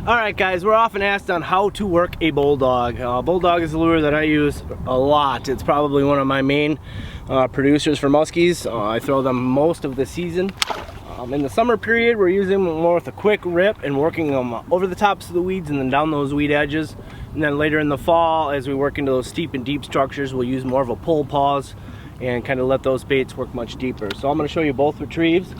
Alright guys, we're often asked on how to work a bulldog. Bulldog is a lure that I use a lot. It's probably one of my main producers for muskies. I throw them most of the season. In the summer period, we're using them more with a quick rip and working them over the tops of the weeds and then down those weed edges. And then later in the fall, as we work into those steep and deep structures, we'll use more of a pull pause and kind of let those baits work much deeper. So I'm going to show you both retrieves.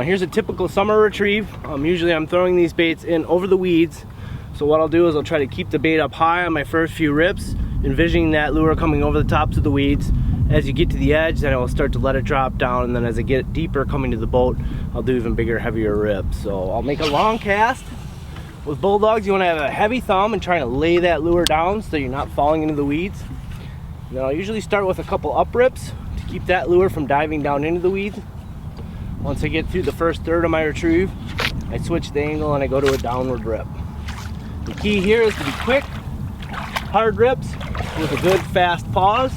Here's a typical summer retrieve. Usually I'm throwing these baits in over the weeds. So what I'll do is I'll try to keep the bait up high on my first few rips, envisioning that lure coming over the tops of the weeds. As you get to the edge, then I will start to let it drop down, and then as I get deeper coming to the boat, I'll do even bigger, heavier rips. So I'll make a long cast. With bulldogs, you want to have a heavy thumb and trying to lay that lure down so you're not falling into the weeds. And then I'll usually start with a couple up rips to keep that lure from diving down into the weeds. Once I get through the first third of my retrieve, I switch the angle and I go to a downward rip. The key here is to be quick, hard rips with a good fast pause,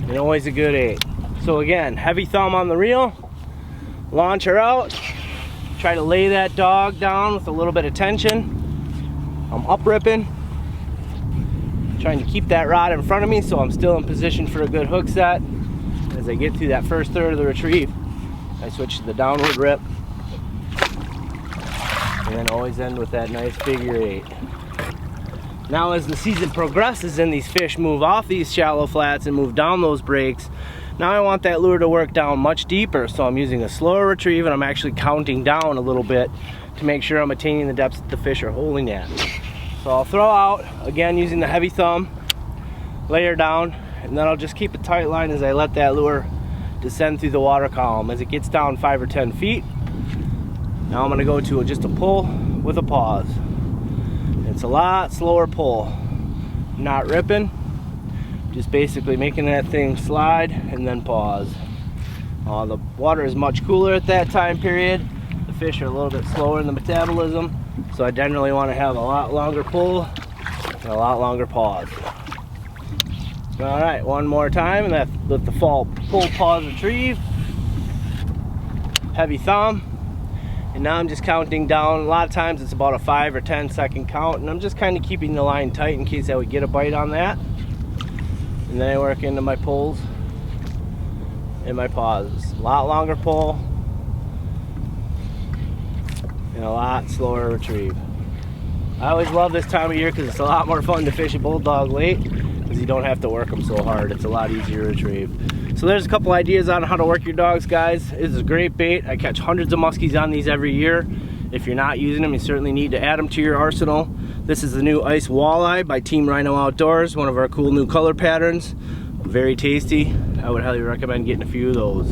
and always a good 8. So again, heavy thumb on the reel, launch her out, try to lay that dog down with a little bit of tension. I'm up ripping, trying to keep that rod in front of me so I'm still in position for a good hook set. As I get through that first third of the retrieve, I switch to the downward rip, and then always end with that nice figure 8. Now as the season progresses and these fish move off these shallow flats and move down those breaks, now I want that lure to work down much deeper, so I'm using a slower retrieve and I'm actually counting down a little bit to make sure I'm attaining the depths that the fish are holding at. So I'll throw out, again using the heavy thumb, lay her down, and then I'll just keep a tight line as I let that lure descend through the water column. As it gets down 5 or 10 feet, now I'm going to go to just a pull with a pause. It's a lot slower pull, not ripping, just basically making that thing slide and then pause. The water is much cooler at that time period. The fish are a little bit slower in the metabolism, so I generally want to have a lot longer pull and a lot longer pause. Alright, one more time, and that's with the pull pause retrieve, heavy thumb, and now I'm just counting down. A lot of times it's about a 5 or 10 second count, and I'm just kind of keeping the line tight in case I would get a bite on that. And then I work into my pulls and my pauses. A lot longer pull and a lot slower retrieve. I always love this time of year because it's a lot more fun to fish a bulldog late, because you don't have to work them so hard. It's a lot easier to retrieve. So there's a couple ideas on how to work your dogs, guys. This is a great bait. I catch hundreds of muskies on these every year. If you're not using them, you certainly need to add them to your arsenal. This is the new Ice Walleye by Team Rhino Outdoors, one of our cool new color patterns. Very tasty. I would highly recommend getting a few of those.